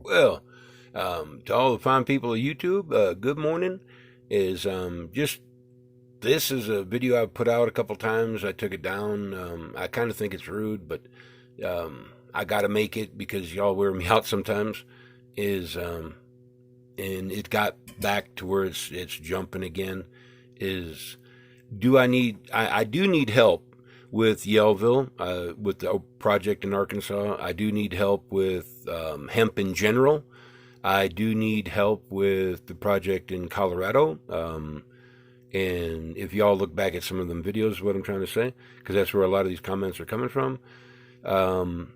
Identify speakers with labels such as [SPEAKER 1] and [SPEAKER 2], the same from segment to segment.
[SPEAKER 1] Well, to all the fine people of YouTube, good morning. Is just this is a video I've put out a couple times. I took it down. I kind of think it's rude, but I got to make it because y'all wear me out sometimes. Is and it got back to where it's jumping again. Is do I need? I do need help with Yellville, with the project in Arkansas. I do need help with hemp in general. I do need help with the project in Colorado. And if y'all look back at some of them videos, what I'm trying to say, because that's where a lot of these comments are coming from. Um,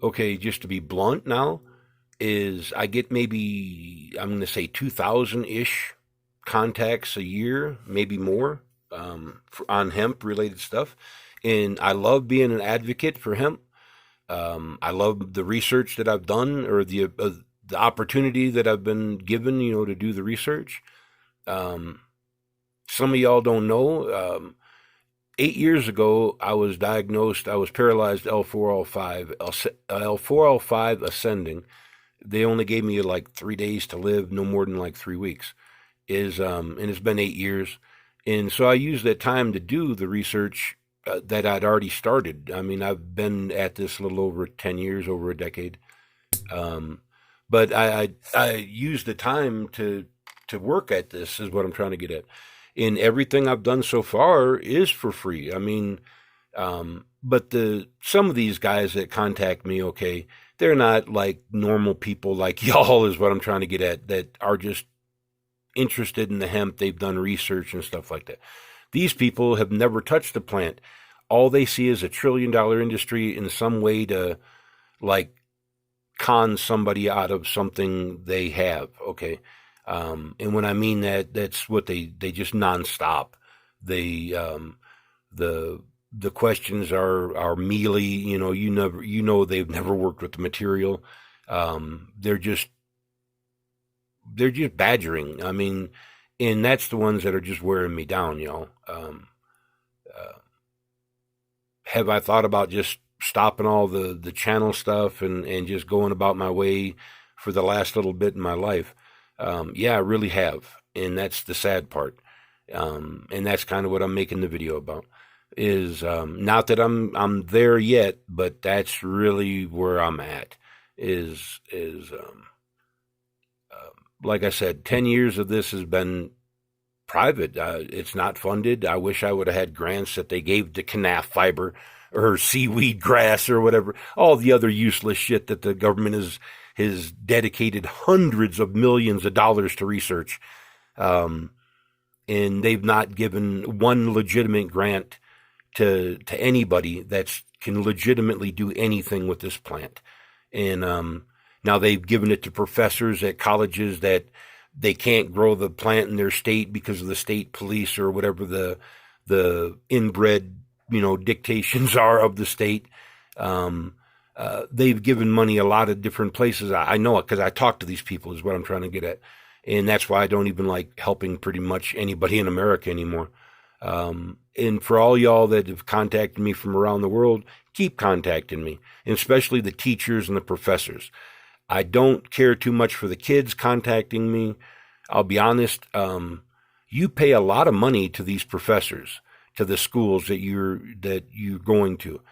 [SPEAKER 1] okay, just to be blunt now, is I get maybe, I'm going to say 2,000 ish contacts a year, maybe more, on hemp related stuff. And I love being an advocate for hemp. I love the research that I've done, or the opportunity that I've been given, to do the research. Um, some of y'all don't know. 8 years ago, I was diagnosed. I was paralyzed L4, L5, L4, L5 ascending. They only gave me like 3 days to live, no more than like 3 weeks. And it's been 8 years, and so I used that time to do the research that I'd already started. I mean, I've been at this a little over 10 years, over a decade. Um, but I use the time to work at this is what I'm trying to get at. And everything I've done so far is for free. I mean, but the some of these guys that contact me, okay, they're not like normal people like y'all is what I'm trying to get at, that are just interested in the hemp. They've done research and stuff like that. These people have never touched the plant. All they see is a $1 trillion industry in some way to like con somebody out of something they have. Okay. And when I mean that, that's what they just nonstop. They, the questions are mealy, they've never worked with the material. They're just badgering. I mean, and that's the ones that are just wearing me down, y'all. Uh, have I thought about just stopping all the channel stuff and just going about my way for the last little bit in my life? Yeah, I really have, and that's the sad part. And that's kind of what I'm making the video about. Is not that I'm there yet, but that's really where I'm at. Is like I said, 10 years of this has been private. It's not funded. I wish I would have had grants that they gave to canaf fiber or seaweed grass or whatever, all the other useless shit that the government has dedicated hundreds of millions of dollars to research. Um, and they've not given one legitimate grant to anybody that can legitimately do anything with this plant. And now they've given it to professors at colleges that they can't grow the plant in their state because of the state police or whatever the inbred dictations are of the state. They've given money a lot of different places. I know it because I talk to these people is what I'm trying to get at. And that's why I don't even like helping pretty much anybody in America anymore. And for all y'all that have contacted me from around the world, keep contacting me, and especially the teachers and the professors. I don't care too much for the kids contacting me. I'll be honest. You pay a lot of money to these professors, to the schools that you're going to.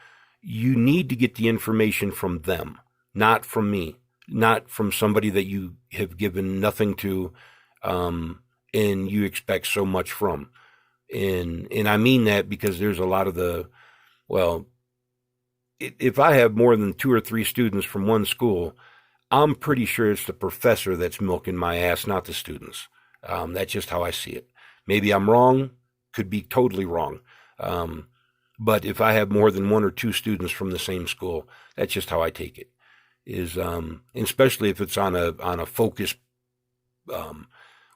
[SPEAKER 1] You need to get the information from them, not from me, not from somebody that you have given nothing to, and you expect so much from. And I mean that because there's a lot of well, if I have more than 2 or 3 students from one school, I'm pretty sure it's the professor that's milking my ass, not the students. That's just how I see it. Maybe I'm wrong, could be totally wrong. But if I have more than 1 or 2 students from the same school, that's just how I take it. Especially if it's on a focus,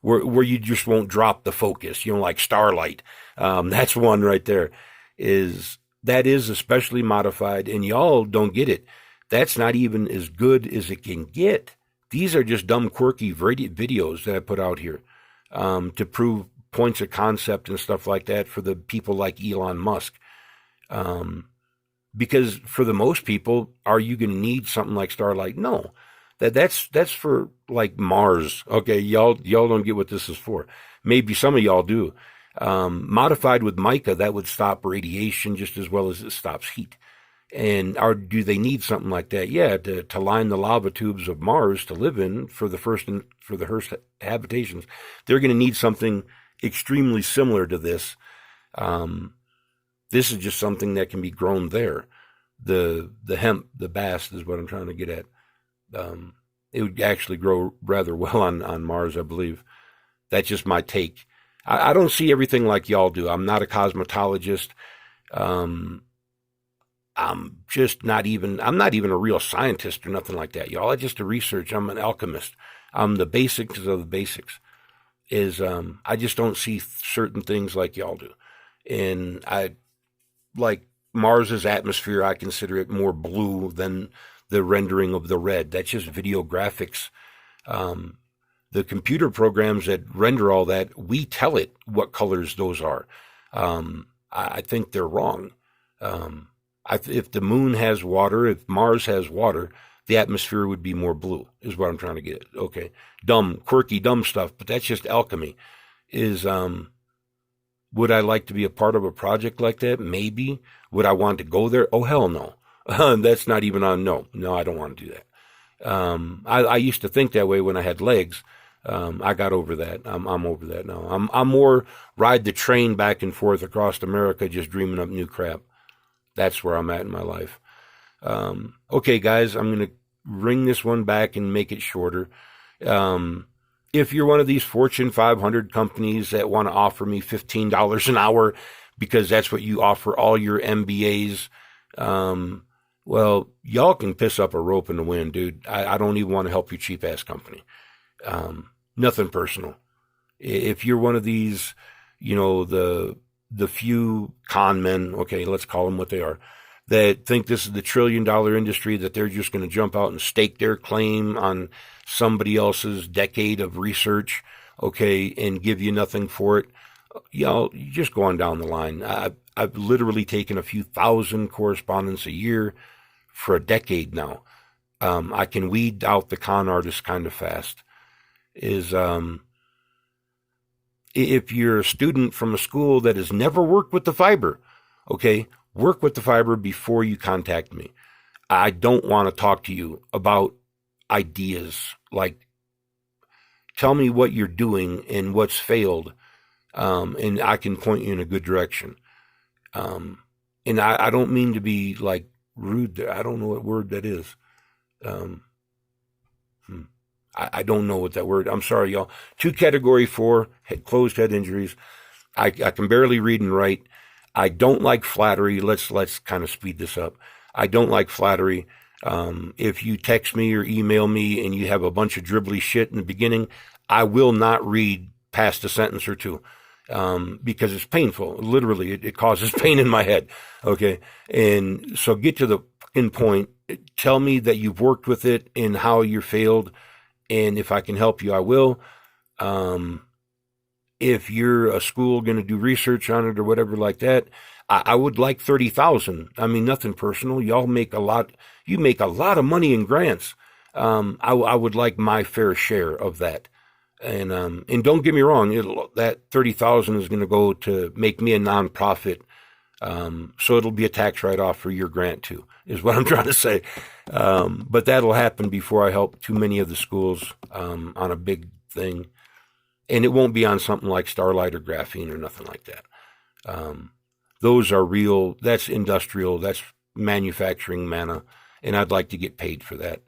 [SPEAKER 1] where you just won't drop the focus, like Starlight. That's one right there. That is especially modified, and y'all don't get it. That's not even as good as it can get. These are just dumb, quirky videos that I put out here, to prove points of concept and stuff like that for the people like Elon Musk. Because for the most people, are you going to need something like Starlight? No. That's for like Mars. Okay, y'all don't get what this is for. Maybe some of y'all do. Modified with mica, that would stop radiation just as well as it stops heat. And do they need something like that? Yeah, to line the lava tubes of Mars to live in for the first habitations. They're going to need something extremely similar to this. This is just something that can be grown there. The hemp, the bast is what I'm trying to get at. It would actually grow rather well on Mars, I believe. That's just my take. I don't see everything like y'all do. I'm not a cosmetologist. I'm not even a real scientist or nothing like that, y'all. I'm just a researcher. I'm an alchemist. I'm the basics of the basics. I just don't see certain things like y'all do. And I like Mars's atmosphere, I consider it more blue than the rendering of the red. That's just video graphics. The computer programs that render all that, we tell it what colors those are. I think they're wrong. If the moon has water, if Mars has water, the atmosphere would be more blue, is what I'm trying to get at. Okay. Quirky, dumb stuff, but that's just alchemy. Would I like to be a part of a project like that? Maybe. Would I want to go there? Oh, hell no. That's not even on no. No, I don't want to do that. I used to think that way when I had legs. I got over that. I'm over that now. I'm more ride the train back and forth across America, just dreaming up new crap. That's where I'm at in my life. Okay, guys, I'm going to ring this one back and make it shorter. If you're one of these Fortune 500 companies that want to offer me $15 an hour because that's what you offer all your MBAs, well, y'all can piss up a rope in the wind, dude. I don't even want to help your cheap-ass company. Nothing personal. If you're one of these, the few con men, okay, let's call them what they are, that think this is the $1 trillion industry, that they're just going to jump out and stake their claim on somebody else's decade of research, okay, and give you nothing for it. You just go on down the line. I've literally taken a few thousand correspondents a year for a decade now. I can weed out the con artists kind of fast. If you're a student from a school that has never worked with the fiber, okay, work with the fiber before you contact me. I don't want to talk to you about ideas. Like, tell me what you're doing and what's failed, and I can point you in a good direction. And I don't mean to be like rude. I don't know what word that is. I don't know what that word. I'm sorry, y'all. 2 category 4 closed head injuries. I can barely read and write. I don't like flattery. Let's kind of speed this up. I don't like flattery. If you text me or email me and you have a bunch of dribbly shit in the beginning, I will not read past a sentence or two, because it's painful. Literally, it causes pain in my head. Okay. And so get to the point. Tell me that you've worked with it and how you failed. And if I can help you, I will. If you're a school going to do research on it or whatever like that, I would like 30,000. I mean, nothing personal. Y'all make a lot. You make a lot of money in grants. I would like my fair share of that. And don't get me wrong, that 30,000 is going to go to make me a nonprofit. So it'll be a tax write-off for your grant too, is what I'm trying to say. But that'll happen before I help too many of the schools, on a big thing. And it won't be on something like Starlight or Graphene or nothing like that. Those are real, that's industrial, that's manufacturing manna, and I'd like to get paid for that.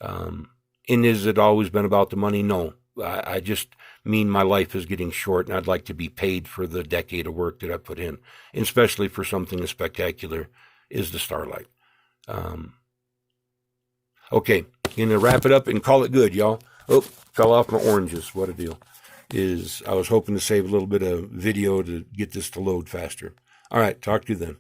[SPEAKER 1] And has it always been about the money? No. I just mean my life is getting short, and I'd like to be paid for the decade of work that I put in, and especially for something as spectacular as the Starlight. Okay, gonna wrap it up and call it good, y'all. Oh, fell off my oranges. What a deal. I was hoping to save a little bit of video to get this to load faster. All right, talk to you then.